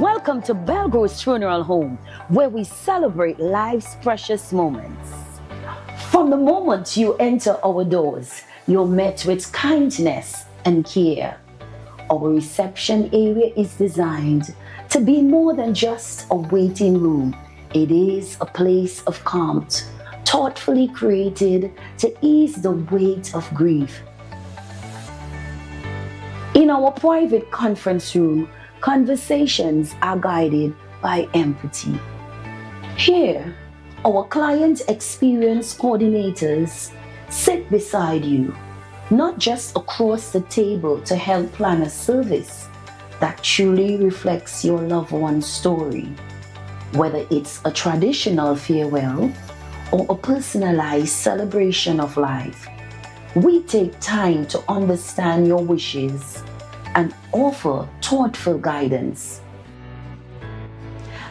Welcome to Belgro's Funeral Home, where we celebrate life's precious moments. From the moment you enter our doors, you're met with kindness and care. Our reception area is designed to be more than just a waiting room. It is a place of calm, thoughtfully created to ease the weight of grief. In our private conference room, conversations are guided by empathy. Here, our client experience coordinators sit beside you, not just across the table to help plan a service that truly reflects your loved one's story. Whether it's a traditional farewell or a personalized celebration of life, we take time to understand your wishes and offer thoughtful guidance.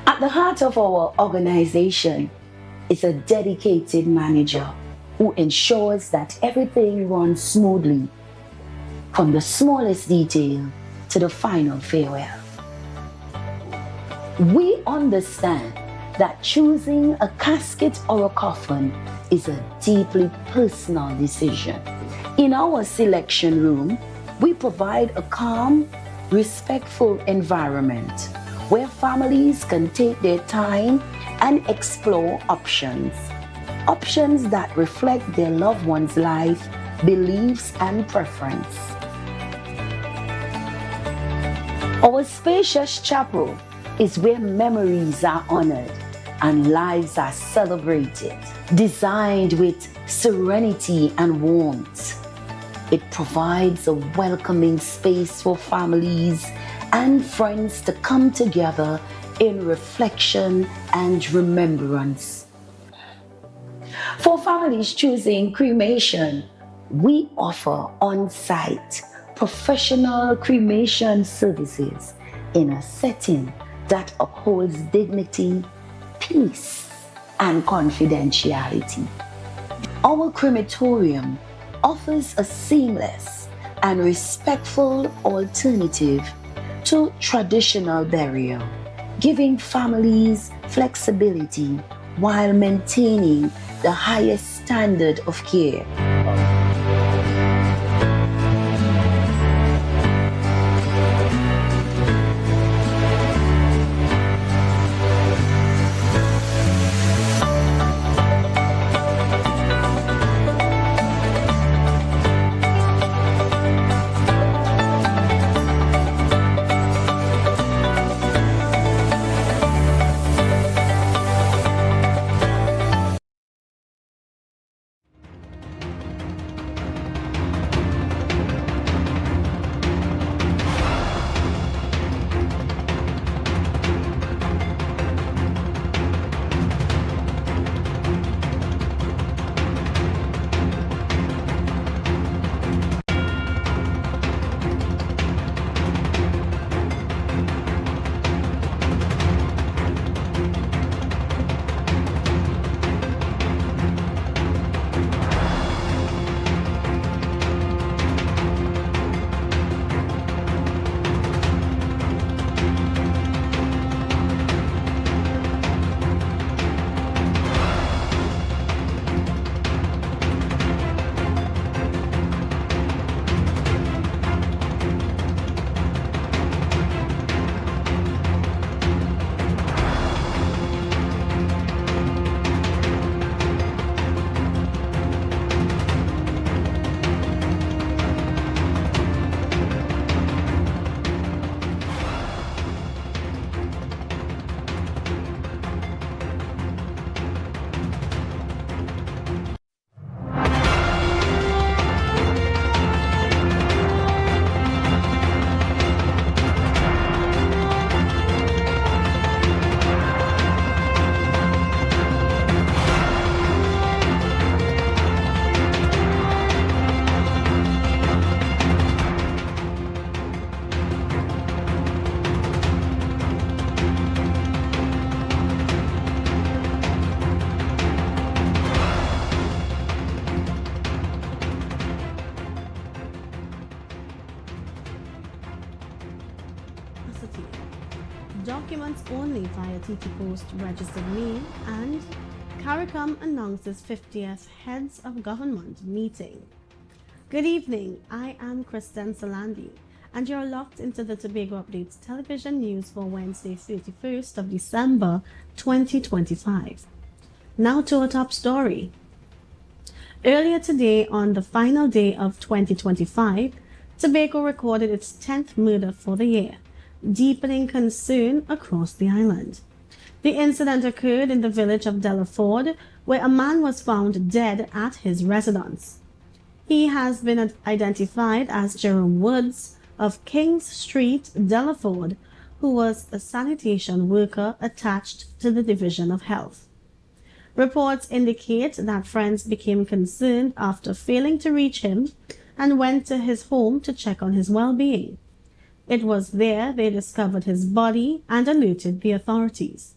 At the heart of our organization is a dedicated manager who ensures that everything runs smoothly, from the smallest detail to the final farewell. We understand that choosing a casket or a coffin is a deeply personal decision. In our selection room, we provide a calm, respectful environment where families can take their time and explore options that reflect their loved one's life, beliefs, and preference. Our spacious chapel is where memories are honored and lives are celebrated, designed with serenity and warmth. It provides a welcoming space for families and friends to come together in reflection and remembrance. For families choosing cremation, we offer on-site professional cremation services in a setting that upholds dignity, peace, and confidentiality. Our crematorium offers a seamless and respectful alternative to traditional burial, giving families flexibility while maintaining the highest standard of care. documents only via TT Post registered mail, and CARICOM announces 50th Heads of Government meeting. Good evening, I am Kristen Salandi, and you're locked into the Tobago Updates television news for Wednesday, 31st of December, 2025. Now to our top story. Earlier today, on the final day of 2025, Tobago recorded its 10th murder for the year, deepening concern across the island. The incident occurred in the village of Delaford, where a man was found dead at his residence. He has been identified as Jerome Woods of Kings Street, Delaford, who was a sanitation worker attached to the Division of Health. Reports indicate that friends became concerned after failing to reach him and went to his home to check on his well-being. It was there they discovered his body and alerted the authorities.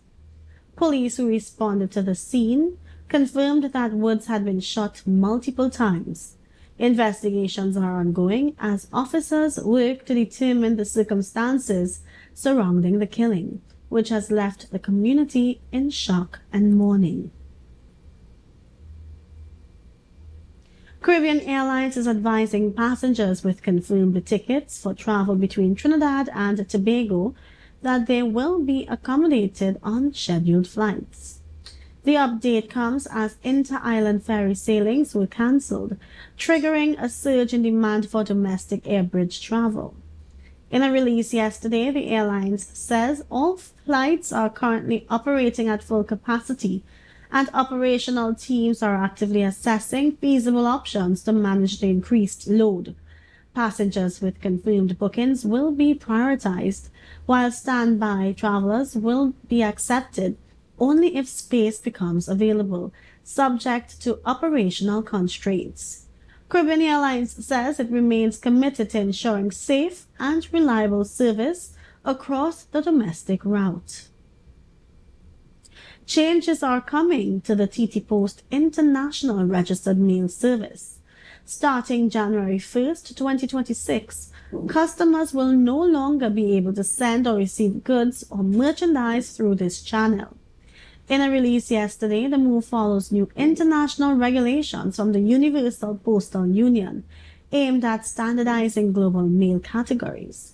Police who responded to the scene confirmed that Woods had been shot multiple times. Investigations are ongoing as officers work to determine the circumstances surrounding the killing, which has left the community in shock and mourning. Caribbean Airlines is advising passengers with confirmed tickets for travel between Trinidad and Tobago that they will be accommodated on scheduled flights. The update comes as inter-island ferry sailings were cancelled, triggering a surge in demand for domestic air bridge travel. In a release yesterday, the airlines says all flights are currently operating at full capacity, and operational teams are actively assessing feasible options to manage the increased load. Passengers with confirmed bookings will be prioritized, while standby travelers will be accepted only if space becomes available, subject to operational constraints. Caribbean Airlines says it remains committed to ensuring safe and reliable service across the domestic route. Changes are coming to the TT Post International Registered Mail Service. Starting January 1st, 2026, customers will no longer be able to send or receive goods or merchandise through this channel. In a release yesterday, the move follows new international regulations from the Universal Postal Union aimed at standardizing global mail categories.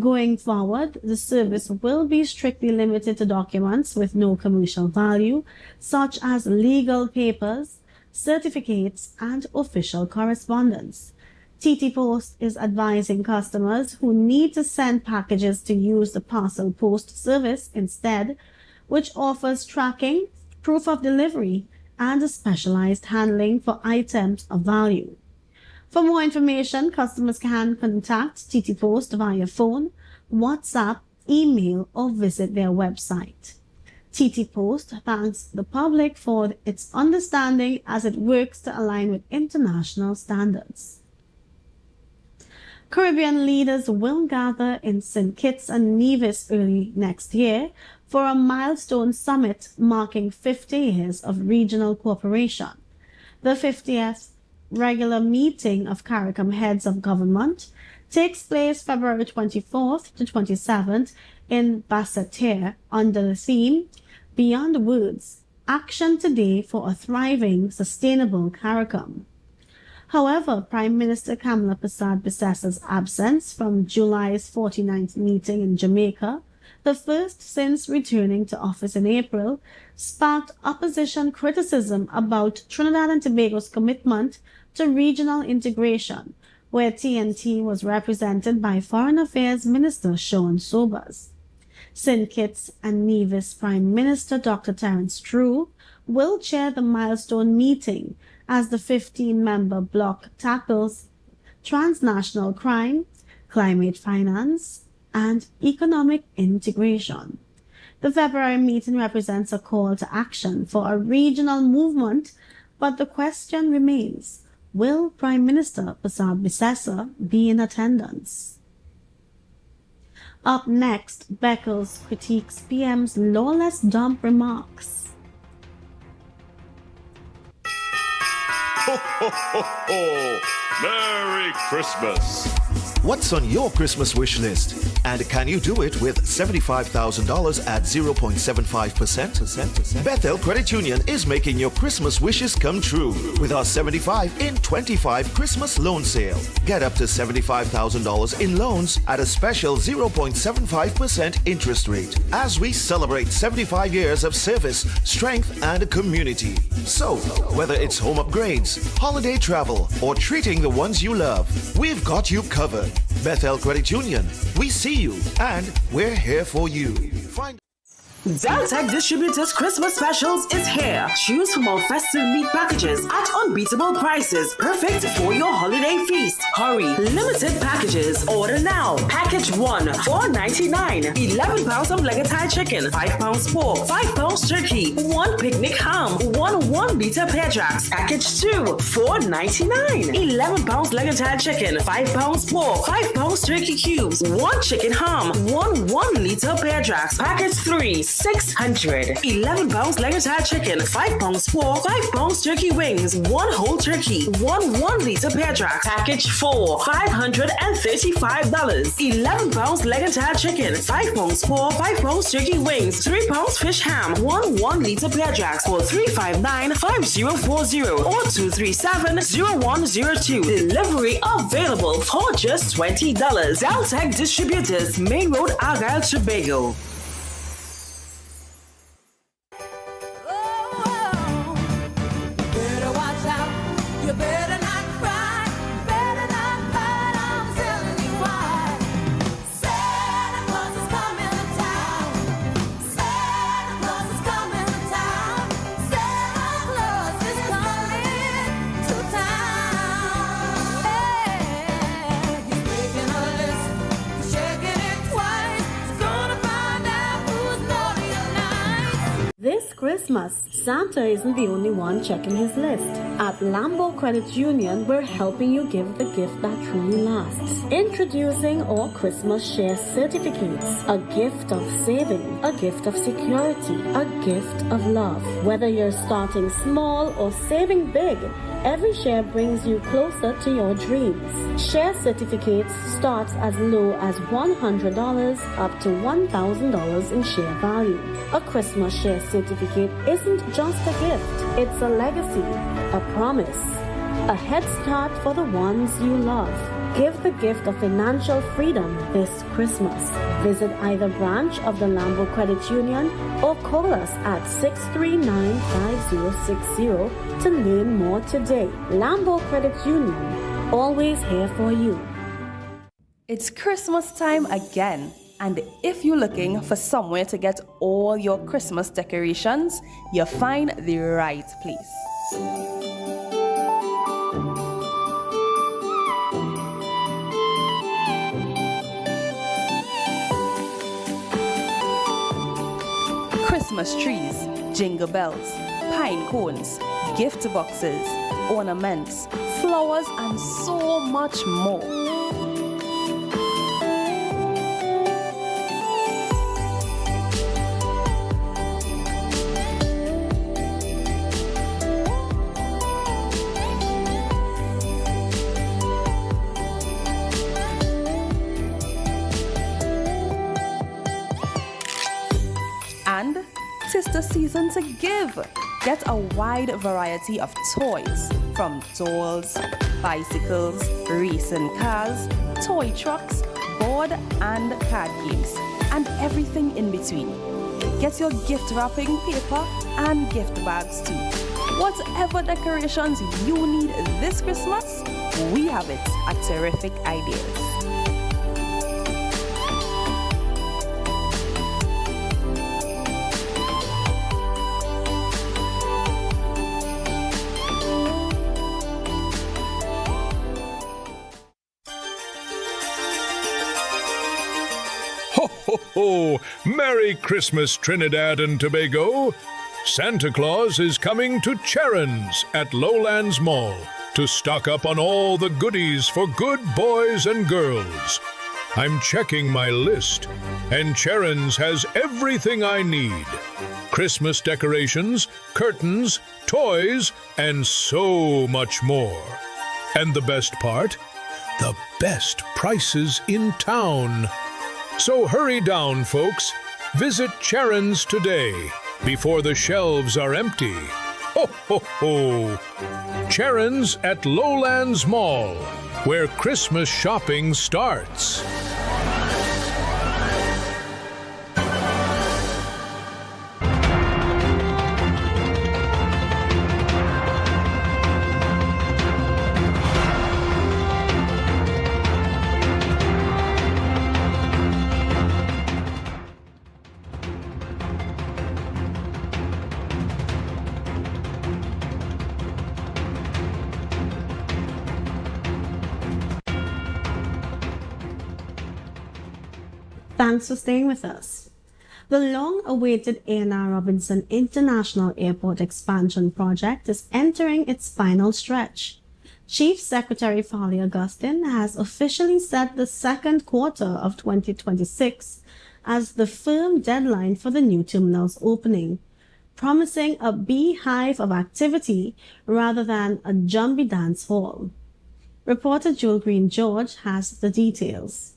Going forward, the service will be strictly limited to documents with no commercial value, such as legal papers, certificates, and official correspondence. TT Post is advising customers who need to send packages to use the parcel post service instead, which offers tracking, proof of delivery, and a specialized handling for items of value. For more information, customers can contact TT Post via phone, WhatsApp, email, or visit their website. TT Post thanks the public for its understanding as it works to align with international standards. Caribbean leaders will gather in St. Kitts and Nevis early next year for a milestone summit marking 50 years of regional cooperation. The 50th regular meeting of CARICOM Heads of Government takes place February 24th to 27th in Basseterre under the theme Beyond Words, Action Today for a Thriving, Sustainable CARICOM. However, Prime Minister Kamala Persad-Bissessa's absence from July's 49th meeting in Jamaica, the first since returning to office in April, sparked opposition criticism about Trinidad and Tobago's commitment to regional integration, where TNT was represented by Foreign Affairs Minister Sean Sobers. St. Kitts and Nevis Prime Minister Dr. Terence True will chair the milestone meeting as the 15-member bloc tackles transnational crime, climate finance, and economic integration. The February meeting represents a call to action for a regional movement, but the question remains, will Prime Minister Persad-Bissessa be in attendance? Up next, Beckles critiques PM's lawless dump remarks. Ho, ho, ho, ho! Merry Christmas! What's on your Christmas wish list? And can you do it with $75,000 at 0.75%? Bethel Credit Union is making your Christmas wishes come true with our 75 in 25 Christmas loan sale. Get up to $75,000 in loans at a special 0.75% interest rate as we celebrate 75 years of service, strength, and community. So, whether it's home upgrades, holiday travel, or treating the ones you love, we've got you covered. Bethel Credit Union, we see you and we're here for you. Find Deltec Distributors Christmas Specials is here. Choose from our festive meat packages at unbeatable prices, perfect for your holiday feast. Hurry! Limited packages. Order now. Package 1, $4.99. 11 pounds of leg of Thai chicken, 5 pounds pork, 5 pounds turkey, 1 picnic ham, 1 pear jacks. Package 2, $4.99. 11 pounds leg of Thai chicken, 5 pounds pork, 5 pounds turkey cubes, 1 chicken ham, 1 liter pear jacks. Package 3, $600. 11 pounds leg of Thai chicken, 5 pounds pork, 5 pounds turkey wings, 1 whole turkey, 1 liter pear jack. Package 4, $535. 11 pounds leg of Thai chicken, 5 pounds pork, 5 pounds turkey wings, 3 pounds fish ham, 1 liter pear jacks for $359-5040 or $237-0102. Delivery available for just $20. Deltec Distributors, Main Road, Argyle, Tobago. This Christmas, Santa isn't the only one checking his list. At Lambo Credit Union, we're helping you give the gift that truly lasts. Introducing our Christmas Share Certificates. A gift of saving, a gift of security, a gift of love. Whether you're starting small or saving big, every share brings you closer to your dreams. Share certificates start as low as $100 up to $1,000 in share value. A Christmas share certificate isn't just a gift, it's a legacy, a promise, a head start for the ones you love. Give the gift of financial freedom this Christmas. Visit either branch of the Lambo Credit Union or call us at 639-5060 to learn more today. Lambo Credit Union, always here for you. It's Christmas time again, and if you're looking for somewhere to get all your Christmas decorations, you'll find the right place. Christmas trees, jingle bells, pine cones, gift boxes, ornaments, flowers, and so much more. And 'tis the season to give. Get a wide variety of toys, from dolls, bicycles, racing cars, toy trucks, board and card games, and everything in between. Get your gift wrapping paper and gift bags too. Whatever decorations you need this Christmas, we have it at Terrific Ideas. Ho, ho, ho! Merry Christmas, Trinidad and Tobago! Santa Claus is coming to Charon's at Lowlands Mall to stock up on all the goodies for good boys and girls. I'm checking my list, and Charon's has everything I need. Christmas decorations, curtains, toys, and so much more. And the best part? The best prices in town. So hurry down, folks. Visit Charon's today before the shelves are empty. Ho, ho, ho! Charon's at Lowlands Mall, where Christmas shopping starts. Thanks for staying with us. The long-awaited A&R Robinson International Airport expansion project is entering its final stretch. Chief Secretary Farley Augustine has officially set the second quarter of 2026 as the firm deadline for the new terminal's opening, promising a beehive of activity rather than a jumbie dance hall. Reporter Joel Green-George has the details.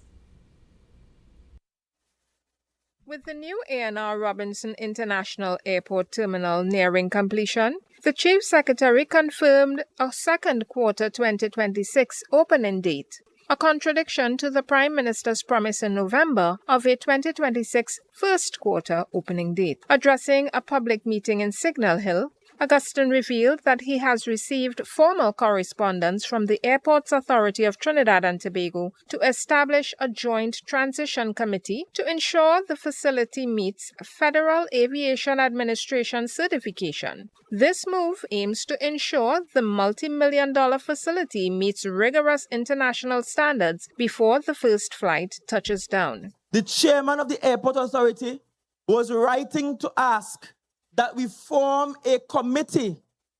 With the new A&R Robinson International Airport terminal nearing completion, the Chief Secretary confirmed a second quarter 2026 opening date, a contradiction to the Prime Minister's promise in November of a 2026 first quarter opening date. Addressing a public meeting in Signal Hill, Augustine revealed that he has received formal correspondence from the Airports Authority of Trinidad and Tobago to establish a joint transition committee to ensure the facility meets Federal Aviation Administration certification. This move aims to ensure the multi-million-dollar facility meets rigorous international standards before the first flight touches down. The chairman of the Airport Authority was writing to ask that we form a committee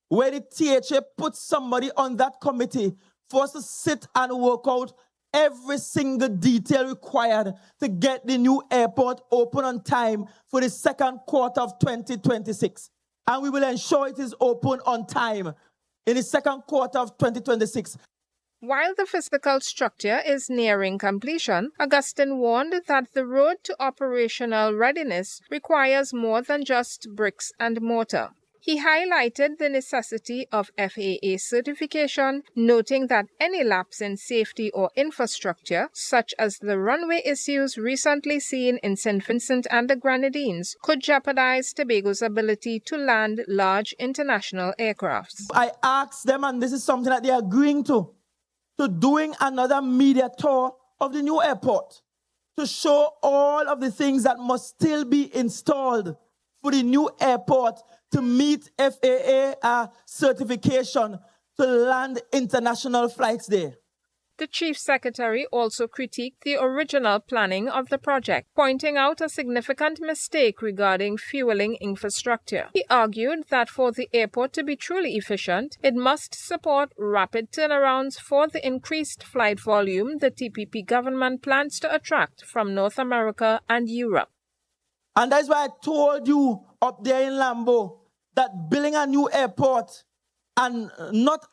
where the THA puts somebody on that committee for us to sit and work out every single detail required to get the new airport open on time for the second quarter of 2026. And we will ensure it is open on time in the second quarter of 2026. While the physical structure is nearing completion, Augustine warned that the road to operational readiness requires more than just bricks and mortar. He highlighted the necessity of FAA certification, noting that any lapse in safety or infrastructure, such as the runway issues recently seen in St. Vincent and the Grenadines, could jeopardize Tobago's ability to land large international aircrafts. I asked them, and this is something that they are agreeing to doing another media tour of the new airport to show all of the things that must still be installed for the new airport to meet FAA certification to land international flights there. The Chief Secretary also critiqued the original planning of the project, pointing out a significant mistake regarding fueling infrastructure. He argued that for the airport to be truly efficient, it must support rapid turnarounds for the increased flight volume the TPP government plans to attract from North America and Europe. And that's why I told you up there in Lambo that building a new airport and not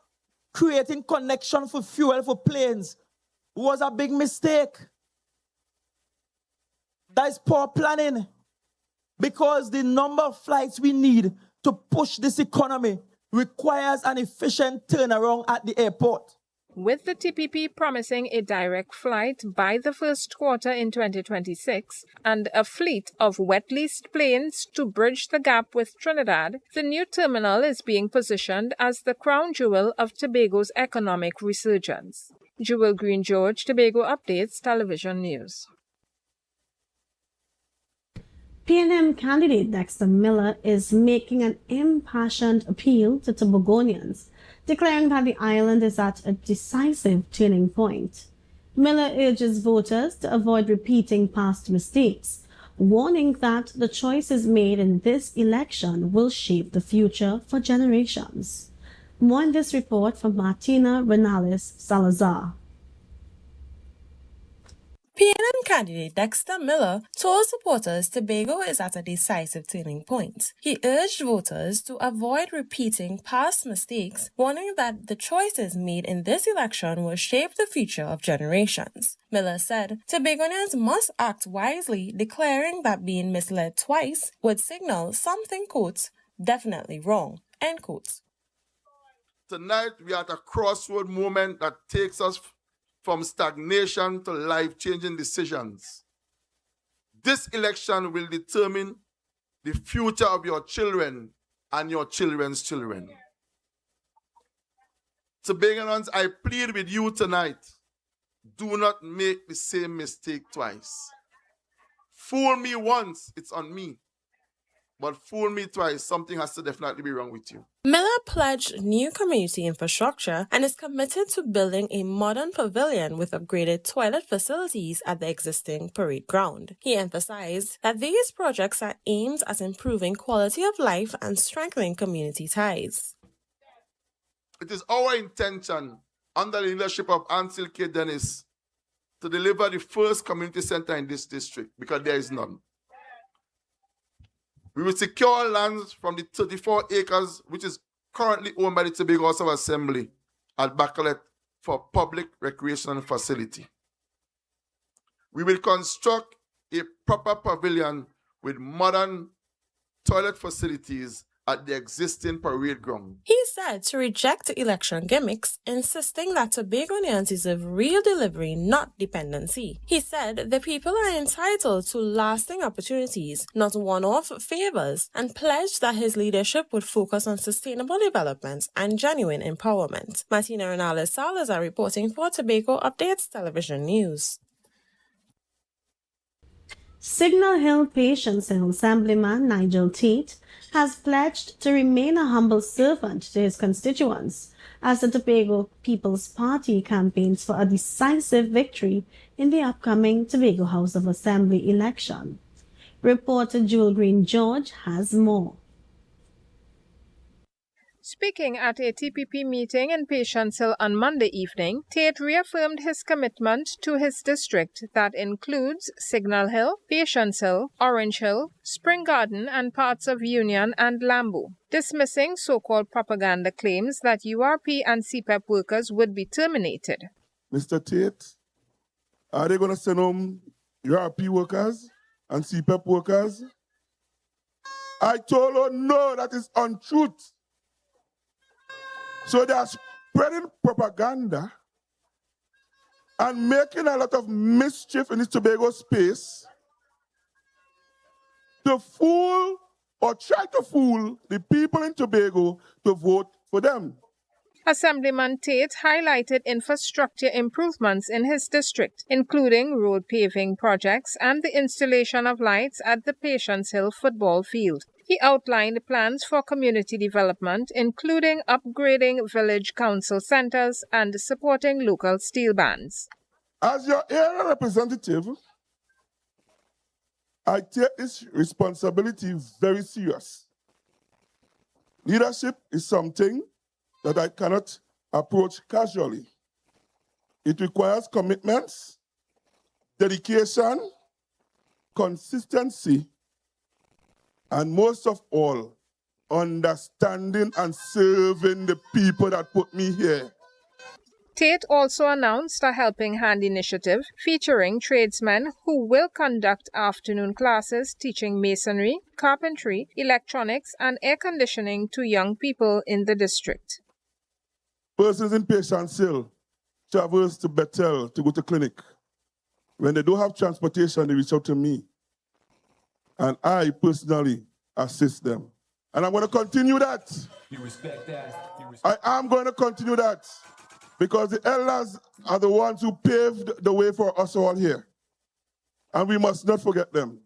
creating connection for fuel for planes was a big mistake. That is poor planning, because the number of flights we need to push this economy requires an efficient turnaround at the airport. With the TPP promising a direct flight by the first quarter in 2026 and a fleet of wet-leased planes to bridge the gap with Trinidad, the new terminal is being positioned as the crown jewel of Tobago's economic resurgence. Joel Green-George, Tobago Updates Television News. PNM candidate Dexter Miller is making an impassioned appeal to Tobagonians, declaring that the island is at a decisive turning point. Miller urges voters to avoid repeating past mistakes, warning that the choices made in this election will shape the future for generations. More in this report from Martina Renales Salazar. PNM candidate Dexter Miller told supporters Tobago is at a decisive turning point. He urged voters to avoid repeating past mistakes, warning that the choices made in this election will shape the future of generations. Miller said Tobagonians must act wisely, declaring that being misled twice would signal something, quote, definitely wrong, end quote. Tonight, we are at a crossroad moment that takes us from stagnation to life-changing decisions. This election will determine the future of your children and your children's children. Tobagonians, I plead with you tonight, do not make the same mistake twice. Fool me once, it's on me. But fool me twice, something has to definitely be wrong with you. Miller pledged new community infrastructure and is committed to building a modern pavilion with upgraded toilet facilities at the existing parade ground. He emphasized that these projects are aimed at improving quality of life and strengthening community ties. It is our intention, under the leadership of Ansel K. Dennis, to deliver the first community center in this district, because there is none. We will secure lands from the 34 acres, which is currently owned by the Tobago House of Assembly at Bacalet for public recreational facility. We will construct a proper pavilion with modern toilet facilities at the existing parade ground. He said to reject election gimmicks, insisting that Tobagonians deserve real delivery, not dependency. He said the people are entitled to lasting opportunities, not one-off favors, and pledged that his leadership would focus on sustainable development and genuine empowerment. Martina Renales Salazar reporting for Tobago Updates Television News. Signal Hill Patience Hill Assemblyman Nigel Tate has pledged to remain a humble servant to his constituents as the Tobago People's Party campaigns for a decisive victory in the upcoming Tobago House of Assembly election. Reporter Jewel Green George has more. Speaking at a TPP meeting in Patience Hill on Monday evening, Tate reaffirmed his commitment to his district that includes Signal Hill, Patience Hill, Orange Hill, Spring Garden, and parts of Union and Lambu, dismissing so-called propaganda claims that URP and CPEP workers would be terminated. Mr. Tate, are they going to send home URP workers and CPEP workers? I told her no, that is untruth. So they are spreading propaganda and making a lot of mischief in this Tobago space to fool or try to fool the people in Tobago to vote for them. Assemblyman Tate highlighted infrastructure improvements in his district, including road paving projects and the installation of lights at the Patience Hill football field. He outlined plans for community development, including upgrading village council centers and supporting local steel bands. As your area representative, I take this responsibility very serious. Leadership is something that I cannot approach casually. It requires commitments, dedication, consistency, and most of all, understanding and serving the people that put me here. Tate also announced a Helping Hand initiative featuring tradesmen who will conduct afternoon classes teaching masonry, carpentry, electronics, and air conditioning to young people in the district. Persons in Patience Hill traverse to Bethel to go to clinic. When they don't have transportation, they reach out to me. And I personally assist them. And I'm going to continue that. You respect that? I am going to continue that. Because the elders are the ones who paved the way for us all here. And we must not forget them,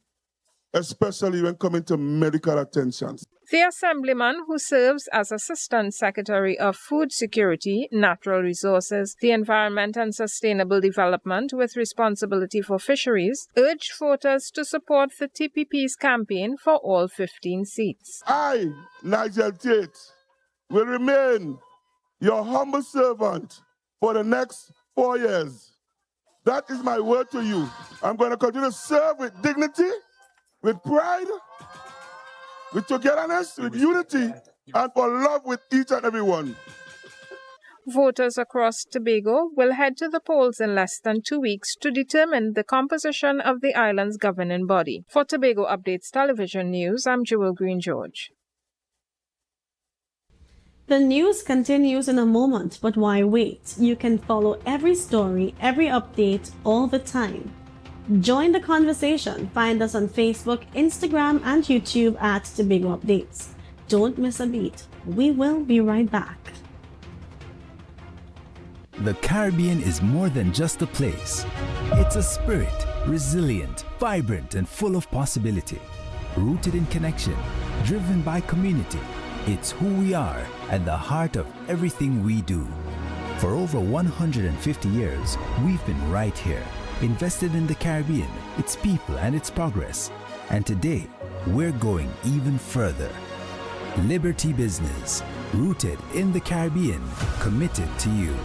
especially when coming to medical attention. The Assemblyman, who serves as Assistant Secretary of Food Security, Natural Resources, the Environment and Sustainable Development with responsibility for fisheries, urged voters to support the TPP's campaign for all 15 seats. I, Nigel Tate, will remain your humble servant for the next 4 years. That is my word to you. I'm going to continue to serve with dignity, with pride, with togetherness, with unity, and for love with each and every one. Voters across Tobago will head to the polls in less than 2 weeks to determine the composition of the island's governing body. For Tobago Updates Television News, I'm Jewel Green George. The news continues in a moment, but why wait? You can follow every story, every update, all the time. Join the conversation. Find us on Facebook, Instagram, and YouTube at Tobago Updates. Don't miss a beat. We will be right back. The Caribbean is more than just a place. It's a spirit, resilient, vibrant, and full of possibility. Rooted in connection, driven by community. It's who we are at the heart of everything we do. For over 150 years, we've been right here, invested in the Caribbean, its people, and its progress. And today, we're going even further. Liberty Business, rooted in the Caribbean, committed to you.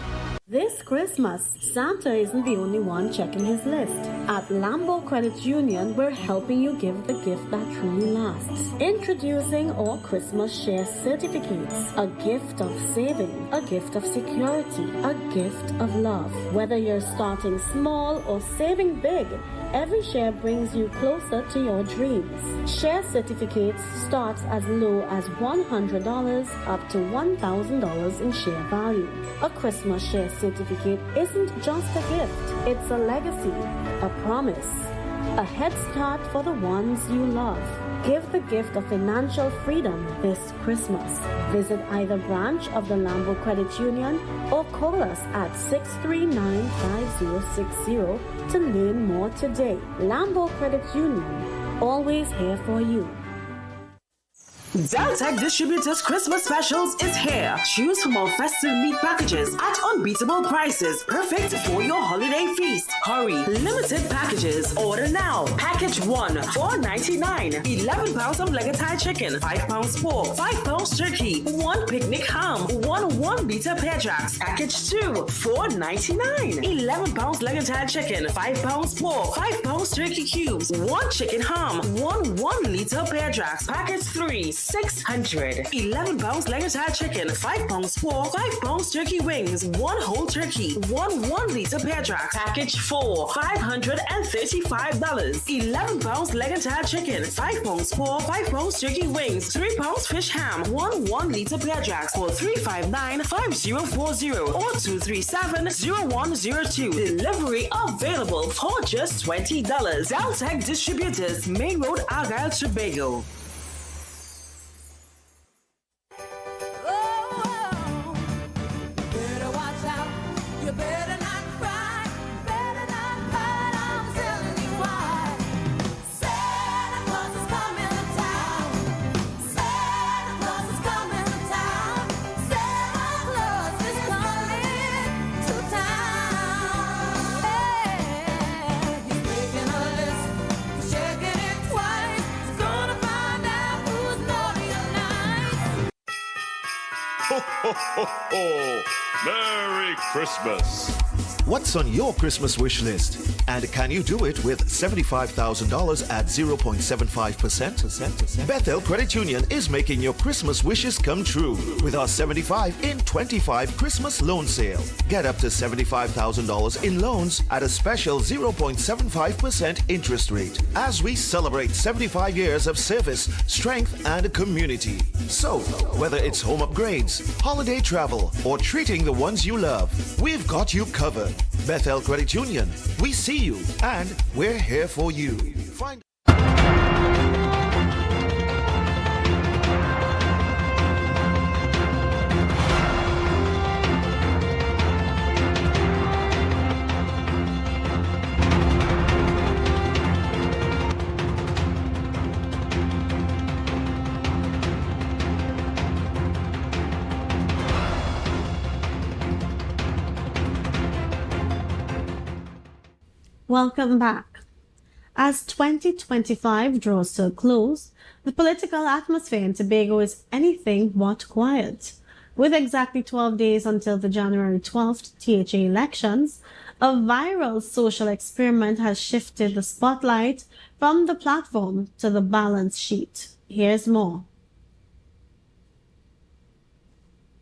This Christmas, Santa isn't the only one checking his list. At Lambo Credit Union, we're helping you give the gift that truly lasts. Introducing our Christmas Share Certificates. A gift of saving, a gift of security, a gift of love. Whether you're starting small or saving big, every share brings you closer to your dreams. Share certificates start as low as $100 up to $1,000 in share value. A Christmas share certificate isn't just a gift, it's a legacy, a promise, a head start for the ones you love. Give the gift of financial freedom this Christmas. Visit either branch of the Lambo Credit Union or call us at 639-5060 to learn more today. Lambo Credit Union, always here for you. Deltec Distributors Christmas Specials is here. Choose from our festive meat packages at unbeatable prices, perfect for your holiday feast. Hurry, limited packages. Order now. Package 1, $4.99. 11 pounds of leg and thigh chicken, 5 pounds pork, 5 pounds turkey, 1 picnic ham, 1 pear jacks. Package 2, $4.99. 11 pounds leg and thigh chicken, 5 pounds pork, 5 pounds turkey cubes, 1 chicken ham, 1 liter pear jacks. Package 3, $600. 11 pounds leg and thigh chicken, 5 pounds pork, 5 pounds turkey wings, 1 whole turkey, 1 liter pear jack. Package 4, $535. 11 pounds leg and thigh chicken, 5 pounds pork, 5 pounds turkey wings, 3 pounds fish ham, 1 liter pear jacks for $359-5040 or 237-0102. Delivery available for just $20. Deltec Distributors, Main Road, Argyle, Tobago. Ho, ho, ho, ho! Merry Christmas! What's on your Christmas wish list? And can you do it with $75,000 at 0.75%? Bethel Credit Union is making your Christmas wishes come true with our 75 in 25 Christmas loan sale. Get up to $75,000 in loans at a special 0.75% interest rate as we celebrate 75 years of service, strength, and community. So, whether it's home upgrades, holiday travel, or treating the ones you love, we've got you covered. Bethel Credit Union, we see you and we're here for you. Find Welcome back. As 2025 draws to a close, the political atmosphere in Tobago is anything but quiet. With exactly 12 days until the January 12th THA elections, A viral social experiment has shifted the spotlight from the platform to the balance sheet. Here's more.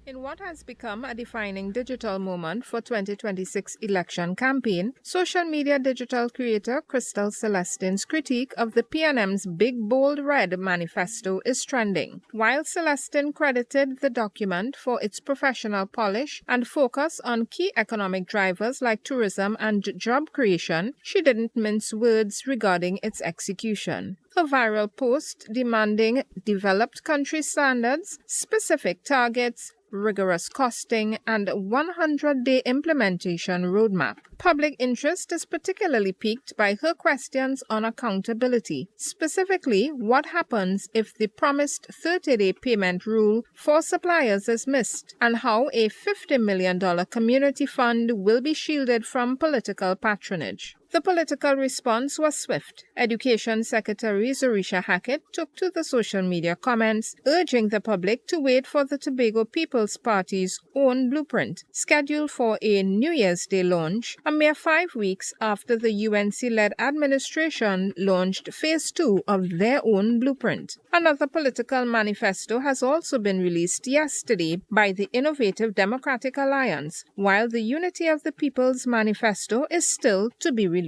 In what has become a defining digital moment for 2026 election campaign, social media digital creator Crystal Celestine's critique of the PNM's Big Bold Red manifesto is trending. While Celestine credited the document for its professional polish and focus on key economic drivers like tourism and job creation, she didn't mince words regarding its execution. A viral post demanding developed country standards, specific targets, rigorous costing, and 100-day implementation roadmap. Public interest is particularly piqued by her questions on accountability. Specifically, what happens if the promised 30-day payment rule for suppliers is missed, and how a $50 million community fund will be shielded from political patronage. The political response was swift. Education Secretary Zorisha Hackett took to the social media comments, urging the public to wait for the Tobago People's Party's own blueprint, scheduled for a New Year's Day launch, a mere 5 weeks after the UNC-led administration launched Phase 2 of their own blueprint. Another political manifesto has also been released yesterday by the Innovative Democratic Alliance, while the Unity of the People's Manifesto is still to be released.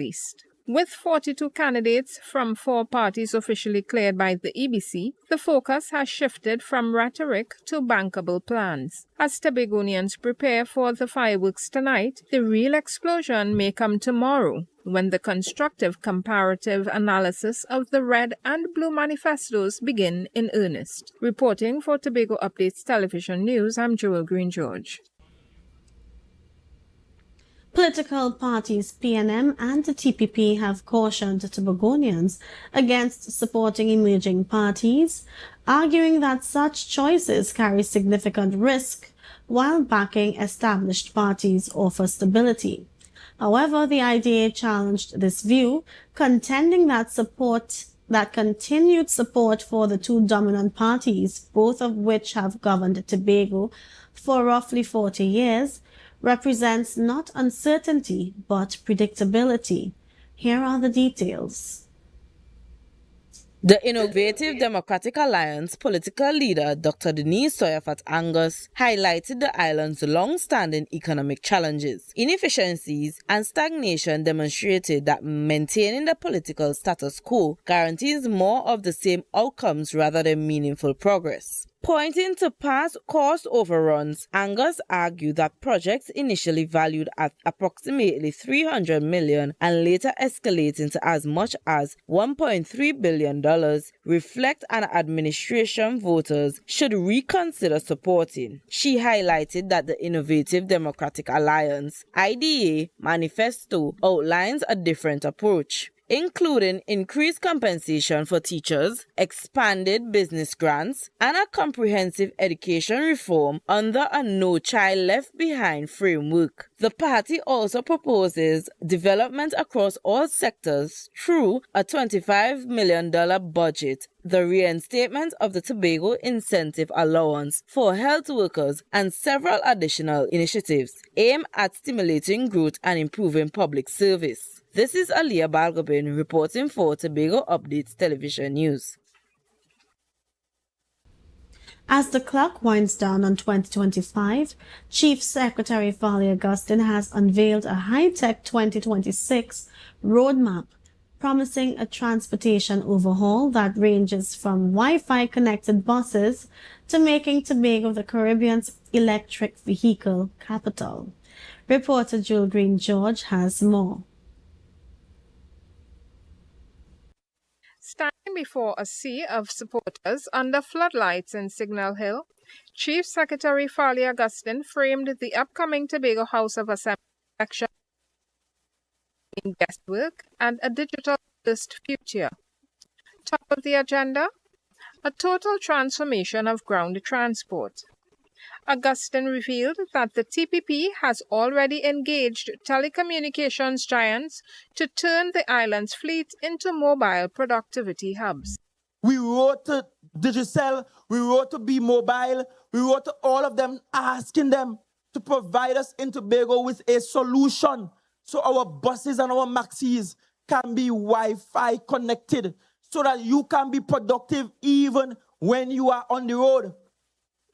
With 42 candidates from 4 parties officially cleared by the EBC, the focus has shifted from rhetoric to bankable plans. As Tobagonians prepare for the fireworks tonight, the real explosion may come tomorrow, when the constructive comparative analysis of the red and blue manifestos begin in earnest. Reporting for Tobago Updates Television News, I'm Joel Green George. Political parties PNM and the TPP have cautioned Tobagonians against supporting emerging parties, arguing that such choices carry significant risk while backing established parties offer stability. However, the IDA challenged this view, contending that continued support for the 2 dominant parties, both of which have governed Tobago for roughly 40 years, represents not uncertainty but predictability. Here are the details. The Innovative Democratic Alliance political leader Dr. Denise Soyafat Angus highlighted the island's long-standing economic challenges. Inefficiencies and stagnation demonstrated that maintaining the political status quo guarantees more of the same outcomes rather than meaningful progress. Pointing to past cost overruns, Angus argued that projects initially valued at approximately $300 million and later escalating to as much as $1.3 billion reflect an administration voters should reconsider supporting. She highlighted that the Innovative Democratic Alliance (IDA) manifesto outlines a different approach, including increased compensation for teachers, expanded business grants, and a comprehensive education reform under a No Child Left Behind framework. The party also proposes development across all sectors through a $25 million budget, the reinstatement of the Tobago Incentive Allowance for health workers, and several additional initiatives aimed at stimulating growth and improving public service. This is Aliyah Balgobin reporting for Tobago Updates Television News. As the clock winds down on 2025, Chief Secretary Fali Augustine has unveiled a high-tech 2026 roadmap promising a transportation overhaul that ranges from Wi-Fi connected buses to making Tobago the Caribbean's electric vehicle capital. Reporter Joel Green George has more. Standing before a sea of supporters under floodlights in Signal Hill, Chief Secretary Fali Augustine framed the upcoming Tobago House of Assembly election in guestwork and a digital-first future. Top of the agenda, a total transformation of ground transport. Augustine revealed that the TPP has already engaged telecommunications giants to turn the island's fleet into mobile productivity hubs. We wrote to DIGICEL, we wrote to Be Mobile, we wrote to all of them asking them to provide us in Tobago with a solution so our buses and our maxis can be Wi-Fi connected so that you can be productive even when you are on the road.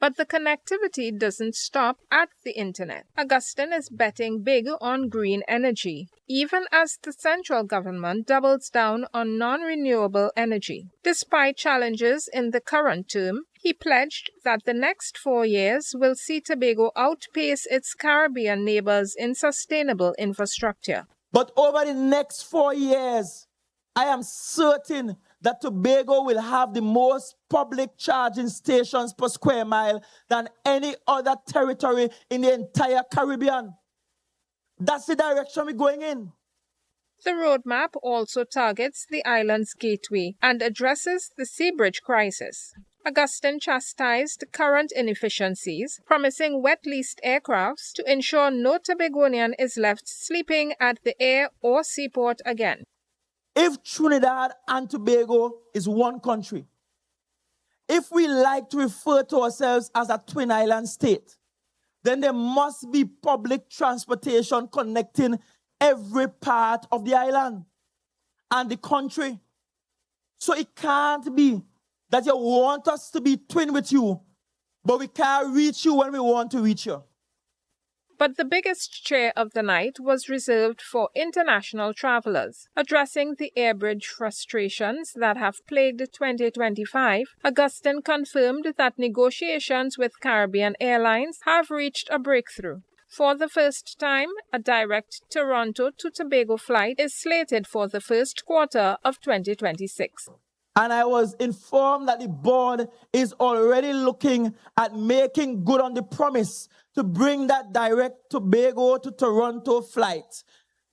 But the connectivity doesn't stop at the internet. Augustine is betting big on green energy, even as the central government doubles down on non-renewable energy. Despite challenges in the current term, he pledged that the next 4 years will see Tobago outpace its Caribbean neighbors in sustainable infrastructure. But over the next 4 years, I am certain that Tobago will have the most public charging stations per square mile than any other territory in the entire Caribbean. That's the direction we're going in. The roadmap also targets the island's gateway and addresses the seabridge crisis. Augustine chastised current inefficiencies, promising wet-leased aircrafts to ensure no Tobagonian is left sleeping at the air or seaport again. If Trinidad and Tobago is one country, if we like to refer to ourselves as a twin island state, then there must be public transportation connecting every part of the island and the country. So it can't be that you want us to be twin with you, but we can't reach you when we want to reach you. But the biggest share of the night was reserved for international travelers. Addressing the airbridge frustrations that have plagued 2025, Augustine confirmed that negotiations with Caribbean Airlines have reached a breakthrough. For the first time, a direct Toronto to Tobago flight is slated for the first quarter of 2026. And I was informed that the board is already looking at making good on the promise to bring that direct Tobago to Toronto flight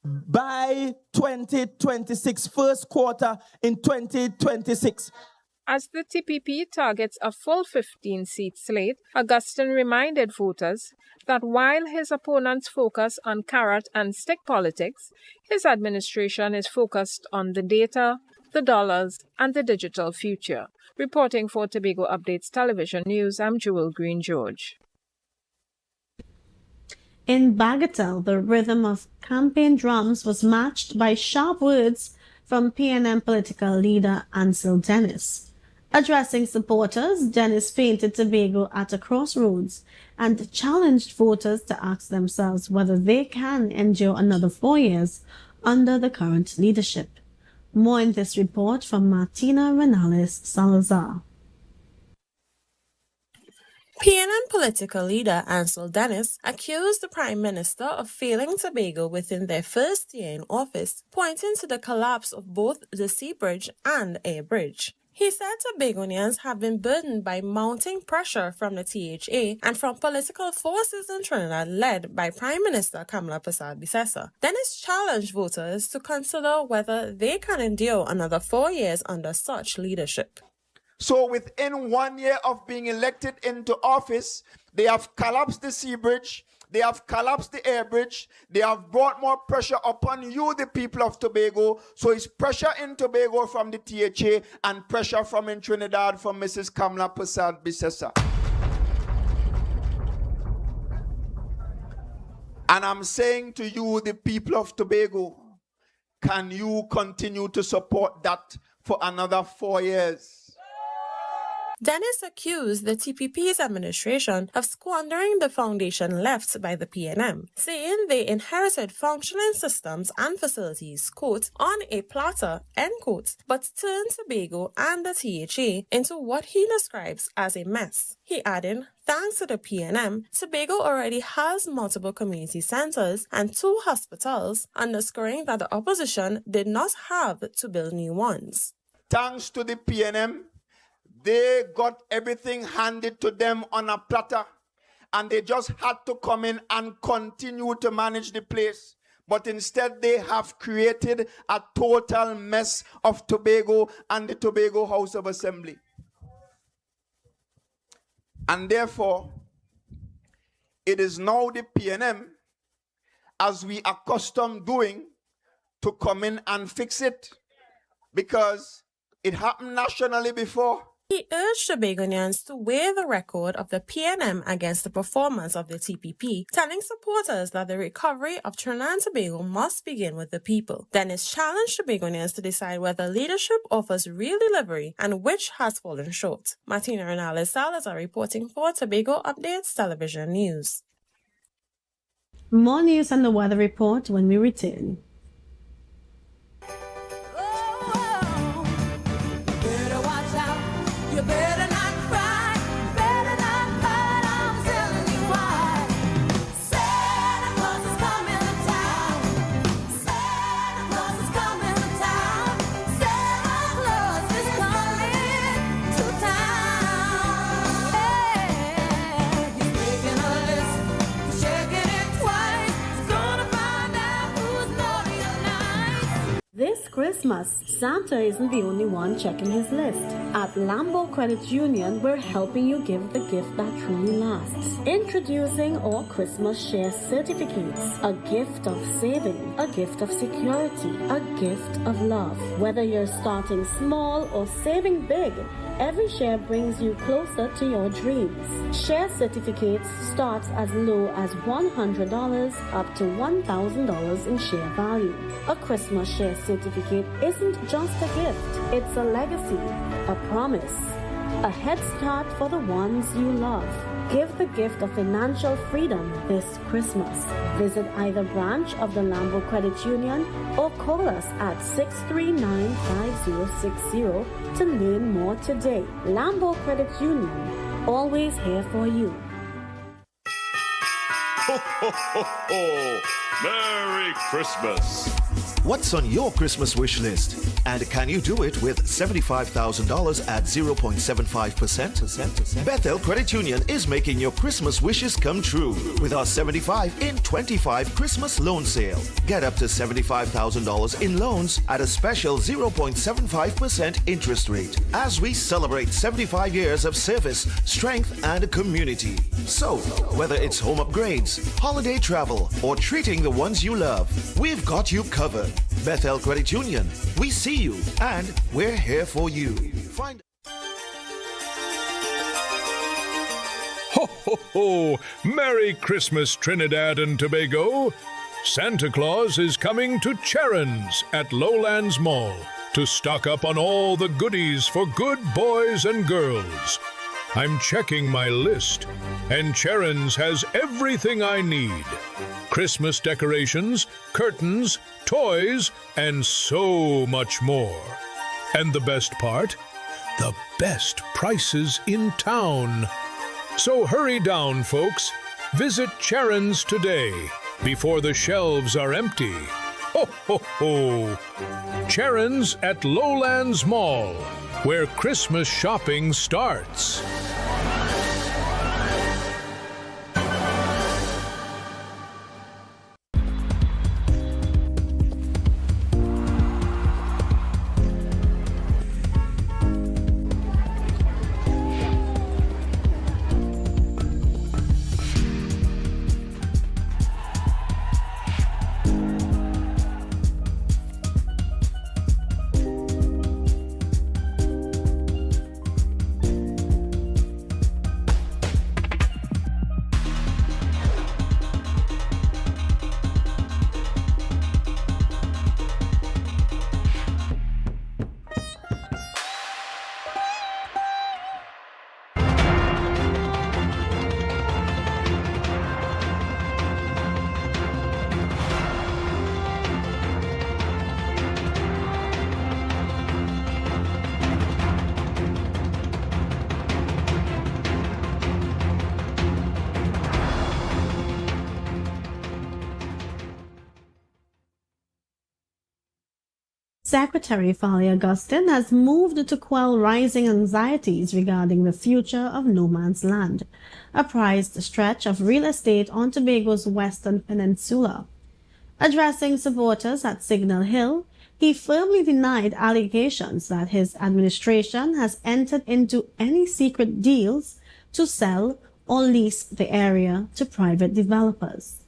by 2026, first quarter in 2026. As the TPP targets a full 15-seat slate, Augustine reminded voters that while his opponents focus on carrot and stick politics, his administration is focused on the data, the dollars, and the digital future. Reporting for Tobago Updates Television News, I'm Jewel Green-George. In Bagatelle, the rhythm of campaign drums was matched by sharp words from PNM political leader Ansel Dennis. Addressing supporters, Dennis painted Tobago at a crossroads and challenged voters to ask themselves whether they can endure another 4 years under the current leadership. More in this report from Martina Renales Salazar. PNM political leader Ansel Dennis accused the Prime Minister of failing Tobago within their first year in office, pointing to the collapse of both the Sea Bridge and Air Bridge. He said Tobagonians have been burdened by mounting pressure from the THA and from political forces in Trinidad led by Prime Minister Kamala Persad-Bissessar. Dennis challenged voters to consider whether they can endure another 4 years under such leadership. So within 1 year of being elected into office, they have collapsed the Sea Bridge, they have collapsed the Air Bridge, they have brought more pressure upon you, the people of Tobago. So it's pressure in Tobago from the THA and pressure from in Trinidad from Mrs. Kamala Persad-Bissessar. And I'm saying to you, the people of Tobago, can you continue to support that for another 4 years? Dennis accused the TPP's administration of squandering the foundation left by the PNM, saying they inherited functioning systems and facilities, quote, on a platter, end quote, but turned Tobago and the THA into what he describes as a mess. He added, thanks to the PNM, Tobago already has multiple community centers and 2 hospitals, underscoring that the opposition did not have to build new ones. Thanks to the PNM, they got everything handed to them on a platter, and they just had to come in and continue to manage the place. But instead, they have created a total mess of Tobago and the Tobago House of Assembly. And therefore, it is now the PNM, as we are accustomed doing, to come in and fix it. Because it happened nationally before. He urged Tobagonians to weigh the record of the PNM against the performance of the TPP, telling supporters that the recovery of Trinidad and Tobago must begin with the people. Dennis challenged Tobagonians to decide whether leadership offers real delivery and which has fallen short. Martina Renales Salazar reporting for Tobago Updates Television News. More news and the weather report when we return. You better not cry, better not fight, I'm telling you why. Santa Claus is coming to town. Santa Claus is coming to town. Santa Claus is coming to town. Hey, he's making a list, he's checking it twice. He's gonna find out who's naughty or nice. This Christmas, Santa isn't the only one checking his list. At Lambo Credit Union, we're helping you give the gift that truly lasts. Introducing our Christmas Share Certificates. A gift of saving, a gift of security, a gift of love. Whether you're starting small or saving big, every share brings you closer to your dreams. Share certificates starts as low as $100 up to $1,000 in share value. A Christmas Share Certificate isn't just a gift, it's a legacy, a promise, a head start for the ones you love. Give the gift of financial freedom this Christmas. Visit either branch of the Lambo Credit Union or call us at 639-5060 to learn more today. Lambo Credit Union, always here for you. Ho, ho, ho, ho! Merry Christmas! What's on your Christmas wish list? And can you do it with $75,000 at 0.75%? Bethel Credit Union is making your Christmas wishes come true with our 75 in 25 Christmas loan sale. Get up to $75,000 in loans at a special 0.75% interest rate as we celebrate 75 years of service, strength, and community. So, whether it's home upgrades, holiday travel, or treating the ones you love, we've got you covered. Bethel Credit Union, we see you and we're here for you. Find Ho, ho, ho! Merry Christmas, Trinidad and Tobago! Santa Claus is coming to Charon's at Lowlands Mall to stock up on all the goodies for good boys and girls. I'm checking my list, and Charon's has everything I need. Christmas decorations, curtains, toys, and so much more. And the best part? The best prices in town. So hurry down, folks. Visit Charon's today before the shelves are empty. Ho, ho, ho! Charon's at Lowlands Mall, where Christmas shopping starts. Secretary Farley Augustine has moved to quell rising anxieties regarding the future of no man's land, a prized stretch of real estate on Tobago's western peninsula. Addressing supporters at Signal Hill, he firmly denied allegations that his administration has entered into any secret deals to sell or lease the area to private developers.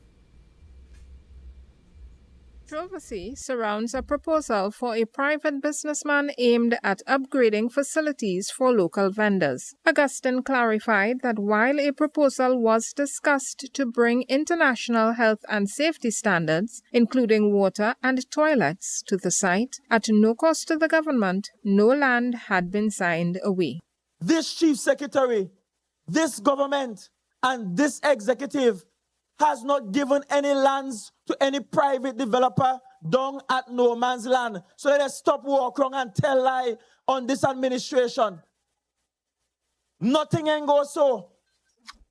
Controversy surrounds a proposal for a private businessman aimed at upgrading facilities for local vendors. Augustine clarified that while a proposal was discussed to bring international health and safety standards, including water and toilets, to the site, at no cost to the government, no land had been signed away. This chief secretary, this government, and this executive has not given any lands to any private developer down at no man's land. So let us stop walk around and tell lie on this administration. Nothing ain't go so.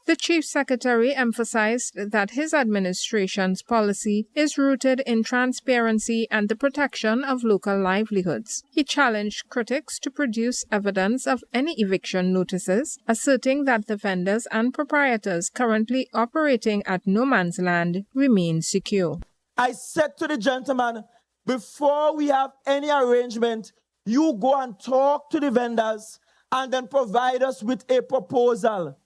The Chief Secretary emphasized that his administration's policy is rooted in transparency and the protection of local livelihoods. He challenged critics to produce evidence of any eviction notices, asserting that the vendors and proprietors currently operating at no man's land remain secure. I said to the gentleman, before we have any arrangement, you go and talk to the vendors and then provide us with a proposal.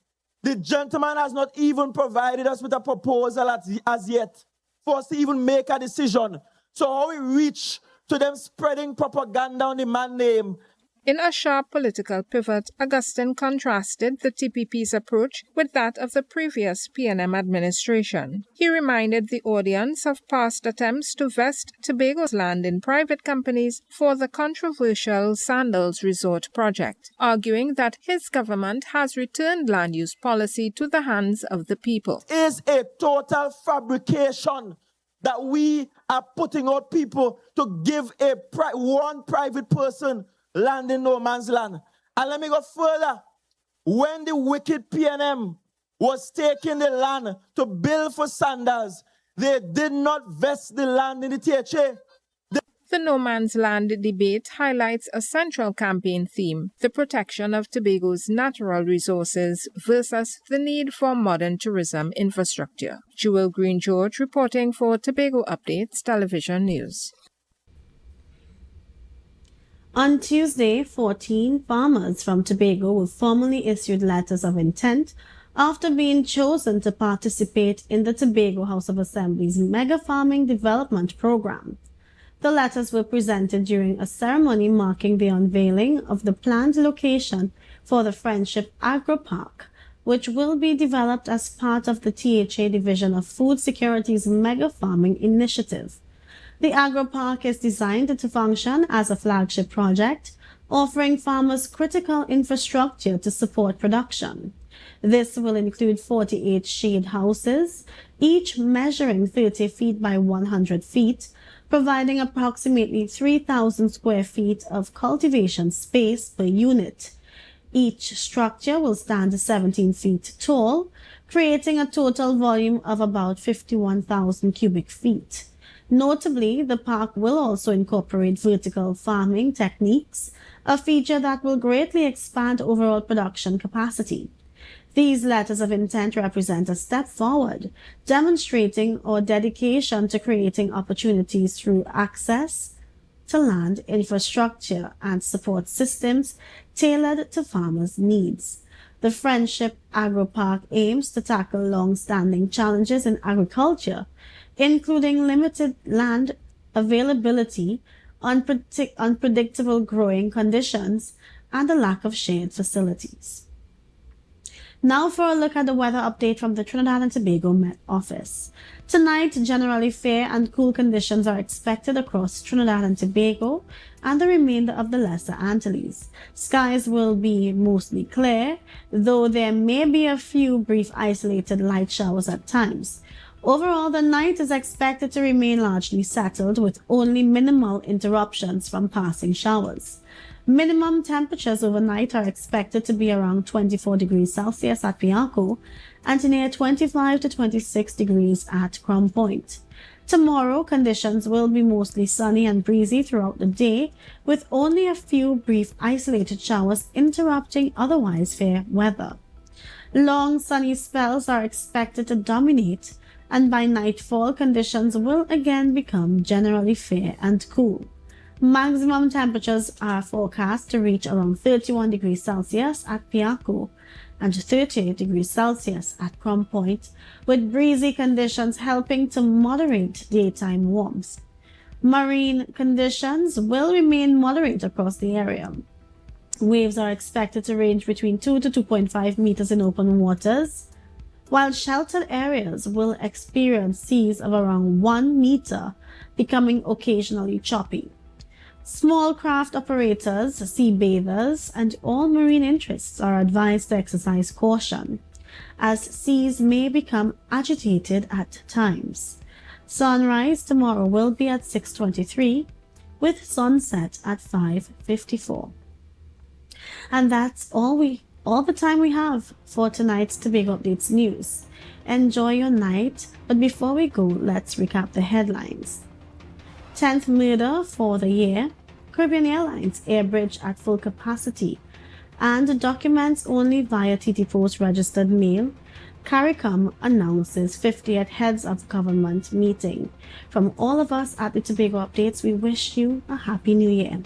The gentleman has not even provided us with a proposal as yet for us to even make a decision. So how we reach to them spreading propaganda on the man name. In a sharp political pivot, Augustine contrasted the TPP's approach with that of the previous PNM administration. He reminded the audience of past attempts to vest Tobago's land in private companies for the controversial Sandals Resort project, arguing that his government has returned land use policy to the hands of the people. It is a total fabrication that we are putting out people to give one private person land in no man's land. And let me go further. When the wicked PNM was taking the land to build for Sandals, they did not vest the land in the THA. The no man's land debate highlights a central campaign theme, the protection of Tobago's natural resources versus the need for modern tourism infrastructure. Jewel Green George reporting for Tobago Updates Television News. On Tuesday, 14 farmers from Tobago were formally issued letters of intent after being chosen to participate in the Tobago House of Assembly's Mega Farming Development Program. The letters were presented during a ceremony marking the unveiling of the planned location for the Friendship Agro Park, which will be developed as part of the THA Division of Food Security's Mega Farming Initiative. The Agro Park is designed to function as a flagship project, offering farmers critical infrastructure to support production. This will include 48 shade houses, each measuring 30 feet by 100 feet, providing approximately 3,000 square feet of cultivation space per unit. Each structure will stand 17 feet tall, creating a total volume of about 51,000 cubic feet. Notably, the park will also incorporate vertical farming techniques, a feature that will greatly expand overall production capacity. These letters of intent represent a step forward, demonstrating our dedication to creating opportunities through access to land, infrastructure, and support systems tailored to farmers' needs. The Friendship Agro Park aims to tackle long-standing challenges in agriculture, including limited land availability, unpredictable growing conditions, and a lack of shared facilities. Now for a look at the weather update from the Trinidad and Tobago Met Office. Tonight, generally fair and cool conditions are expected across Trinidad and Tobago and the remainder of the Lesser Antilles. Skies will be mostly clear, though there may be a few brief isolated light showers at times. Overall, the night is expected to remain largely settled with only minimal interruptions from passing showers. Minimum temperatures overnight are expected to be around 24 degrees Celsius at Piarco and near 25 to 26 degrees at Crown Point. Tomorrow, conditions will be mostly sunny and breezy throughout the day, with only a few brief isolated showers interrupting otherwise fair weather. Long sunny spells are expected to dominate, and by nightfall, conditions will again become generally fair and cool. Maximum temperatures are forecast to reach around 31 degrees Celsius at Piarco and 38 degrees Celsius at Crown Point, with breezy conditions helping to moderate daytime warmth. Marine conditions will remain moderate across the area. Waves are expected to range between 2 to 2.5 meters in open waters, while sheltered areas will experience seas of around 1 meter, becoming occasionally choppy. Small craft operators, sea bathers, and all marine interests are advised to exercise caution, as seas may become agitated at times. Sunrise tomorrow will be at 6:23, with sunset at 5:54. And that's all the time we have for tonight's Tobago Updates news. Enjoy your night, but before we go, let's recap the headlines. 10th murder for the year, Caribbean Airlines air bridge at full capacity, and documents only via TT Post registered mail. CARICOM announces 50th Heads of Government meeting. From all of us at the Tobago Updates, we wish you a Happy New Year.